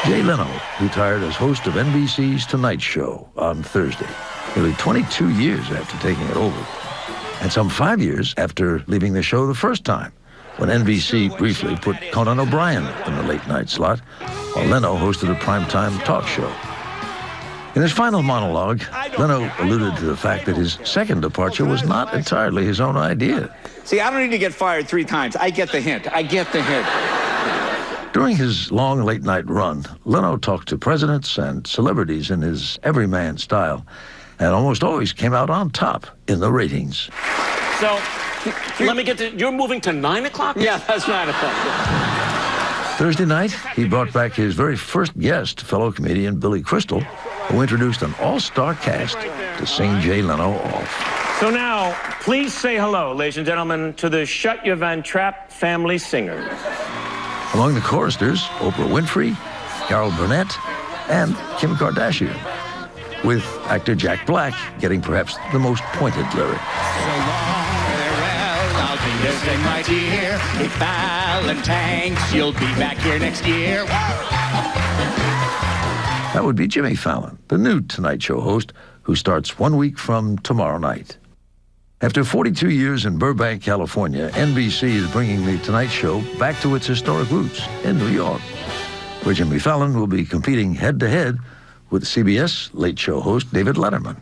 Jay Leno retired as host of NBC's Tonight Show on Thursday, nearly 22 years after taking it over, and some 5 years after leaving the show the first time, when NBC briefly put Conan O'Brien in the late-night slot, while Leno hosted a primetime talk show. In his final monologue, Leno alluded to the fact that his second departure was not entirely his own idea. See, I don't need to get fired 3 times. I get the hint. I get the hint. During his long late-night run, Leno talked to presidents and celebrities in his everyman style, and almost always came out on top in the ratings. So, let me get to, you're moving to 9 o'clock? Yeah, that's 9 o'clock. Thursday night, he brought back his very first guest, fellow comedian Billy Crystal, who introduced an all-star cast to sing Jay Leno off. So now, please say hello, ladies and gentlemen, to the Shut Your Van Trapp family singers. Among the choristers, Oprah Winfrey, Carol Burnett, and Kim Kardashian, with actor Jack Black getting perhaps the most pointed lyric. So long, farewell, I'll be listening, my dear. If Fallon tanks, you'll be back here next year. That would be Jimmy Fallon, the new Tonight Show host, who starts 1 week from tomorrow night. After 42 years in Burbank, California, NBC is bringing The Tonight Show back to its historic roots in New York, where Jimmy Fallon will be competing head-to-head with CBS Late Show host David Letterman,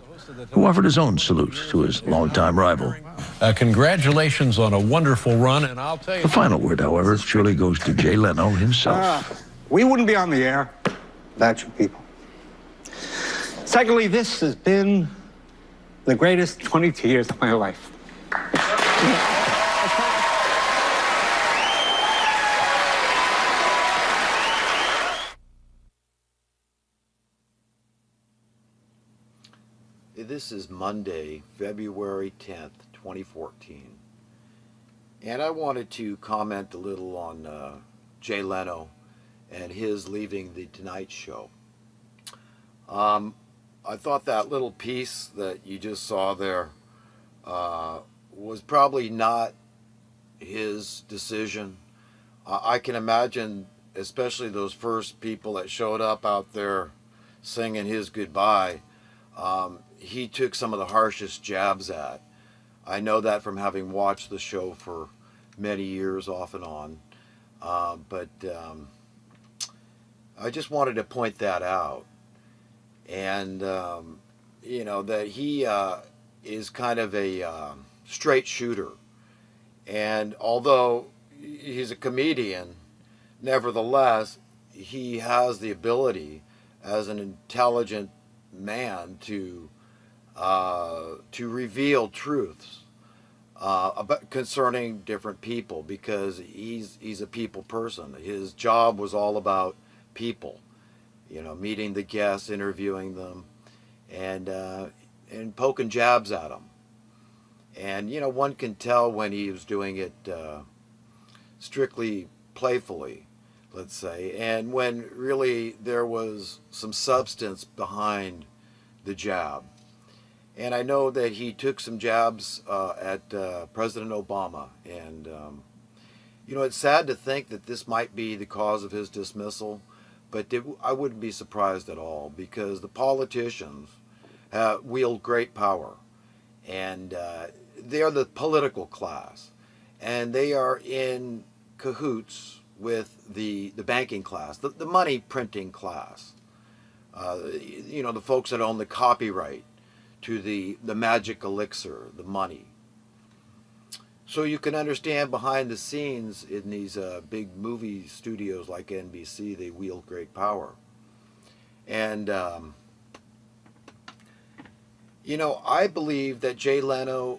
who offered his own salute to his longtime rival. Congratulations on a wonderful run, and I'll tell you... The final word, however, surely goes to Jay Leno himself. We wouldn't be on the air without you people. Secondly, this has been the greatest 22 years of my life. This is Monday, February 10th, 2014. And I wanted to comment a little on Jay Leno and his leaving The Tonight Show. I thought that little piece that you just saw there was probably not his decision. I can imagine, especially those first people that showed up out there singing his goodbye, he took some of the harshest jabs at. I know that from having watched the show for many years off and on. But I just wanted to point that out. And, you know, that he is kind of a straight shooter. And although he's a comedian, nevertheless, he has the ability as an intelligent man to reveal truths about concerning different people, because he's a people person. His job was all about people. You know, meeting the guests, interviewing them, and poking jabs at them. And, you know, one can tell when he was doing it strictly playfully, let's say, and when really there was some substance behind the jab. And I know that he took some jabs at President Obama. And, you know, it's sad to think that this might be the cause of his dismissal. But I wouldn't be surprised at all, because the politicians wield great power, and they are the political class, and they are in cahoots with the banking class, the money printing class. You know, the folks that own the copyright to the magic elixir, the money. So you can understand behind the scenes in these big movie studios like NBC, they wield great power. And, you know, I believe that Jay Leno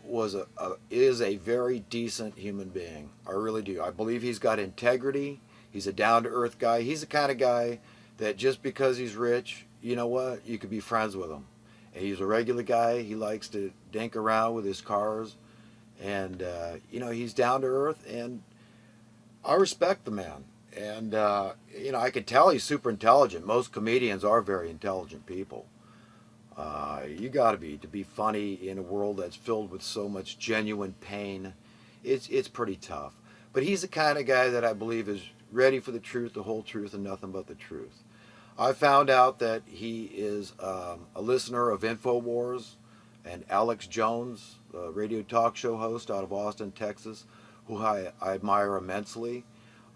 is a very decent human being. I really do. I believe he's got integrity. He's a down-to-earth guy. He's the kind of guy that just because he's rich, you know what, you could be friends with him. And he's a regular guy. He likes to dink around with his cars. And, you know, he's down to earth, and I respect the man. And, you know, I can tell he's super intelligent. Most comedians are very intelligent people. You got to be funny in a world that's filled with so much genuine pain. It's pretty tough. But he's the kind of guy that I believe is ready for the truth, the whole truth, and nothing but the truth. I found out that he is a listener of InfoWars and Alex Jones, a radio talk show host out of Austin, Texas, who I admire immensely.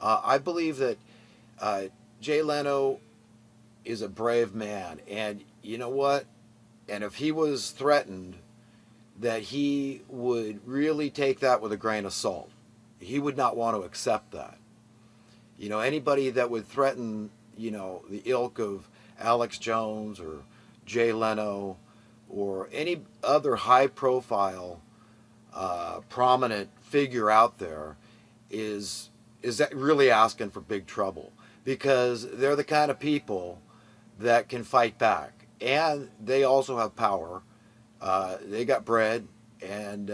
I believe that Jay Leno is a brave man, and you know what? And if he was threatened, that he would really take that with a grain of salt. He would not want to accept that. You know, anybody that would threaten, you know, the ilk of Alex Jones or Jay Leno or any other high-profile, prominent figure out there is that really asking for big trouble, because they're the kind of people that can fight back, and they also have power. They got bread, and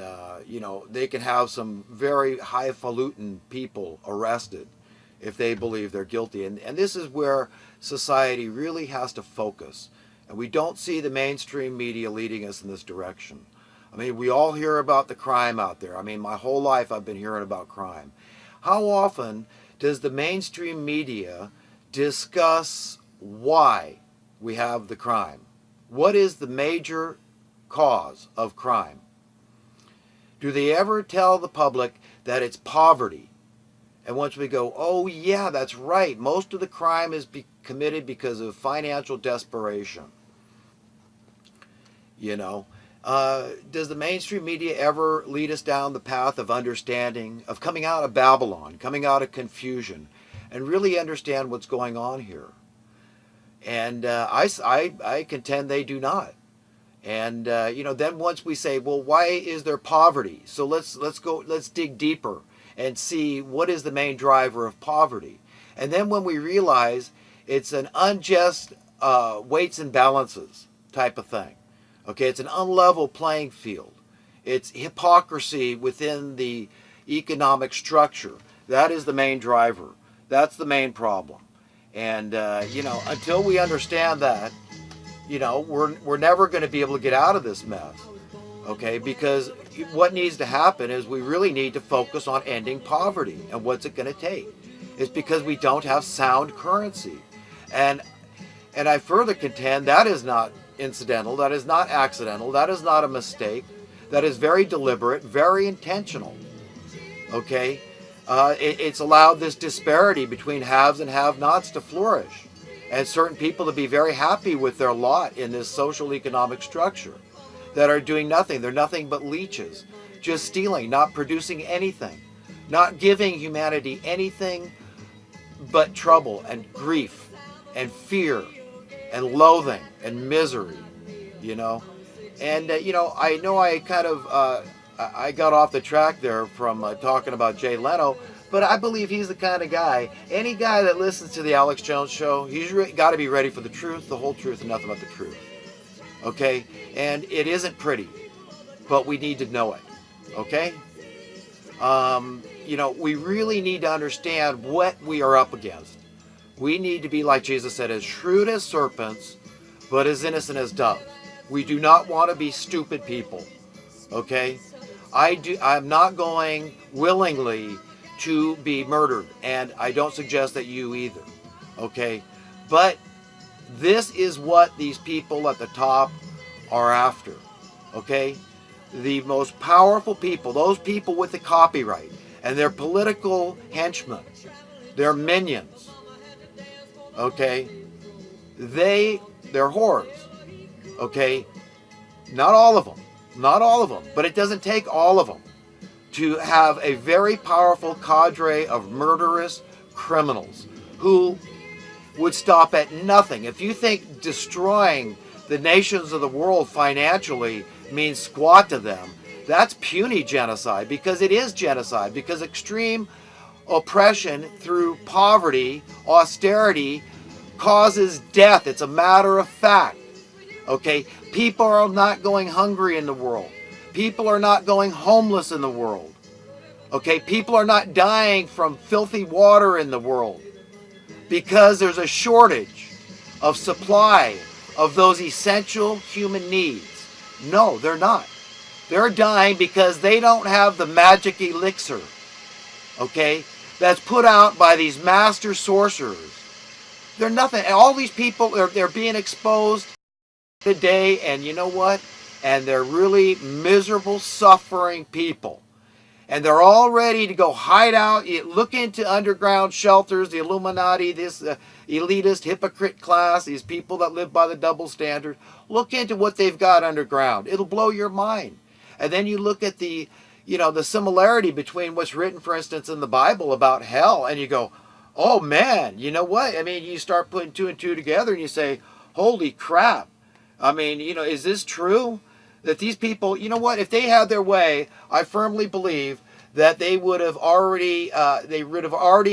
you know, they can have some very highfalutin people arrested if they believe they're guilty. And this is where society really has to focus. And we don't see the mainstream media leading us in this direction. I mean, we all hear about the crime out there. I mean, my whole life I've been hearing about crime. How often does the mainstream media discuss why we have the crime? What is the major cause of crime? Do they ever tell the public that it's poverty? And once we go, oh yeah, that's right, most of the crime is committed because of financial desperation. You know, does the mainstream media ever lead us down the path of understanding, of coming out of Babylon, coming out of confusion, and really understand what's going on here? And I contend they do not. And you know, then once we say, well, why is there poverty? So let's dig deeper and see what is the main driver of poverty. And then when we realize it's an unjust weights and balances type of thing. Okay, it's an unlevel playing field. It's hypocrisy within the economic structure. That is the main driver. That's the main problem. And you know, until we understand that, you know, we're never going to be able to get out of this mess. Okay, because what needs to happen is we really need to focus on ending poverty. And what's it going to take? It's because we don't have sound currency. And I further contend that is not incidental, that is not accidental, that is not a mistake, that is very deliberate, very intentional. Okay, it's allowed this disparity between haves and have-nots to flourish, and certain people to be very happy with their lot in this social economic structure, that are doing nothing. They're nothing but leeches, just stealing, not producing anything, not giving humanity anything but trouble and grief and fear and loathing and misery, you know. And you know I kind of I got off the track there from talking about Jay Leno, but I believe he's the kind of guy, any guy that listens to the Alex Jones show, he's got to be ready for the truth, the whole truth, and nothing but the truth. Okay? And it isn't pretty, but we need to know it. Okay? You know, we really need to understand what we are up against. We need to be, like Jesus said, as shrewd as serpents, but as innocent as doves. We do not want to be stupid people. Okay? I'm not going willingly to be murdered, and I don't suggest that you either. Okay? But this is what these people at the top are after. Okay? The most powerful people, those people with the copyright, and their political henchmen, their minions, okay, they're whores. Okay? Not all of them, but it doesn't take all of them to have a very powerful cadre of murderous criminals who would stop at nothing. If you think destroying the nations of the world financially means squat to them, that's puny genocide, because it is genocide, because extreme oppression through poverty, austerity, causes death. It's a matter of fact. Okay? People are not going hungry in the world. People are not going homeless in the world. Okay? People are not dying from filthy water in the world because there's a shortage of supply of those essential human needs. No, they're not. They're dying because they don't have the magic elixir, okay, that's put out by these master sorcerers, They're nothing. And all these people, they're being exposed today, and you know what? And they're really miserable, suffering people. And they're all ready to go hide out, look into underground shelters, the Illuminati, this elitist hypocrite class, these people that live by the double standard. Look into what they've got underground. It'll blow your mind. And then you look at the similarity between what's written, for instance, in the Bible about hell, and you go, oh man, you know what? I mean, you start putting two and two together and you say, holy crap. I mean, is this true? That these people, you know what, if they had their way, I firmly believe that they would have already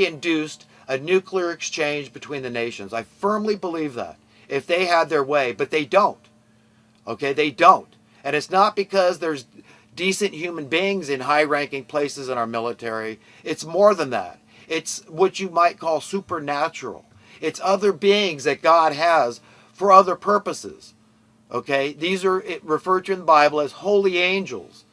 induced a nuclear exchange between the nations. I firmly believe that, if they had their way, but they don't. Okay, they don't. And it's not because there's decent human beings in high-ranking places in our military. It's more than that. It's what you might call supernatural. It's other beings that God has for other purposes. Okay, these are referred to in the Bible as holy angels,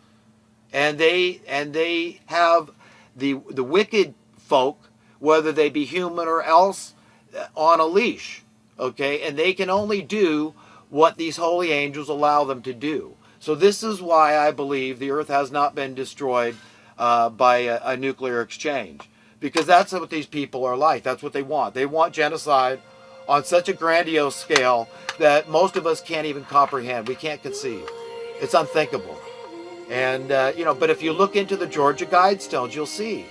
and they have the wicked folk, whether they be human or else, on a leash. Okay, and they can only do what these holy angels allow them to do. So this is why I believe the earth has not been destroyed by a nuclear exchange, because that's what these people are like. That's what they want. They want genocide on such a grandiose scale that most of us can't even comprehend. We can't conceive. It's unthinkable. And, but if you look into the Georgia Guidestones, you'll see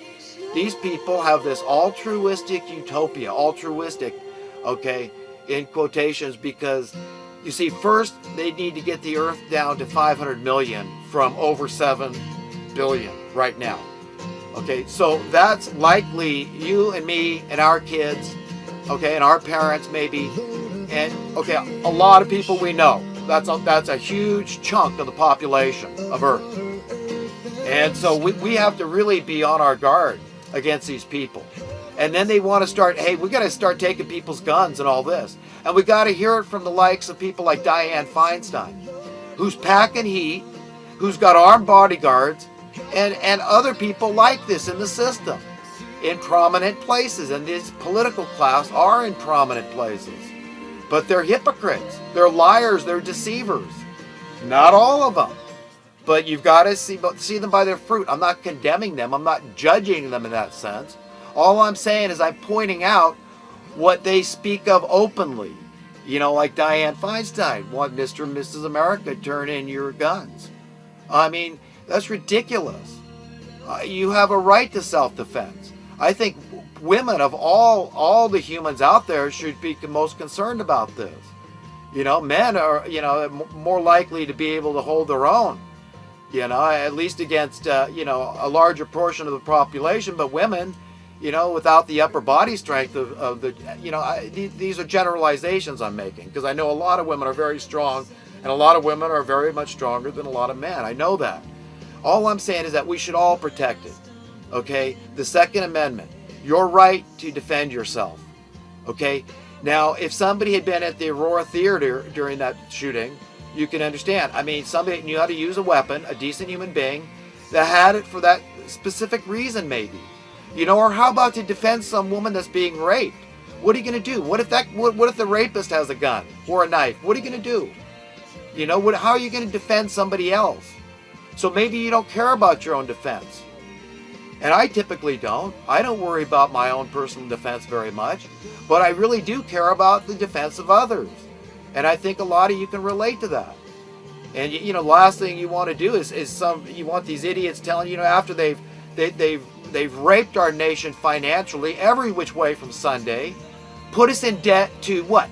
these people have this altruistic utopia, okay, in quotations, because you see, first they need to get the earth down to 500 million from over 7 billion right now. Okay, so that's likely you and me and our kids, okay, and our parents maybe, and okay, a lot of people we know. That's a huge chunk of the population of Earth. And so we have to really be on our guard against these people. And then they want to start, hey, we got to start taking people's guns and all this. And we got to hear it from the likes of people like Dianne Feinstein, who's packing heat, who's got armed bodyguards, and other people like this in the system, in prominent places. And this political class are in prominent places. But they're hypocrites. They're liars. They're deceivers. Not all of them. But you've got to see them by their fruit. I'm not condemning them. I'm not judging them in that sense. All I'm saying is I'm pointing out what they speak of openly. Like Dianne Feinstein, want Mr. and Mrs. America, turn in your guns. I mean, that's ridiculous. You have a right to self-defense. I think women of all the humans out there should be most concerned about this. Men are, more likely to be able to hold their own, at least against, a larger portion of the population. But women, without the upper body strength of the, these are generalizations I'm making, because I know a lot of women are very strong, and a lot of women are very much stronger than a lot of men. I know that. All I'm saying is that we should all protect it. Okay? The Second Amendment, your right to defend yourself. Okay? Now, if somebody had been at the Aurora Theater during that shooting, you can understand. I mean, somebody knew how to use a weapon, a decent human being, that had it for that specific reason, maybe. Or how about to defend some woman that's being raped? What are you going to do? What if the rapist has a gun or a knife? What are you going to do? How are you going to defend somebody else? So maybe you don't care about your own defense. And I typically don't. I don't worry about my own personal defense very much. But I really do care about the defense of others. And I think a lot of you can relate to that. And the last thing you want to do is you want these idiots telling after they've raped our nation financially every which way from Sunday, put us in debt to what?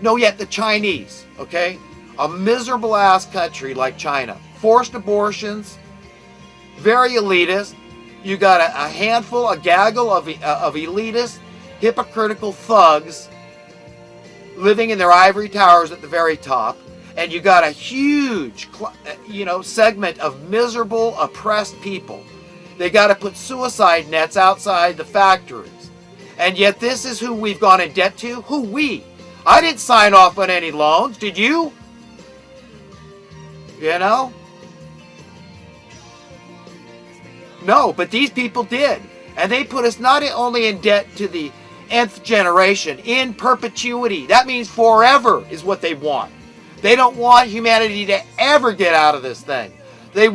No, yet the Chinese, okay? A miserable ass country like China. Forced abortions, very elitist. You got a handful, a gaggle of elitist, hypocritical thugs living in their ivory towers at the very top. And you got a huge, segment of miserable, oppressed people. They got to put suicide nets outside the factories. And yet this is who we've gone in debt to? Who we? I didn't sign off on any loans. Did you? No, but these people did. And they put us not only in debt to the nth generation, in perpetuity. That means forever is what they want. They don't want humanity to ever get out of this thing. They want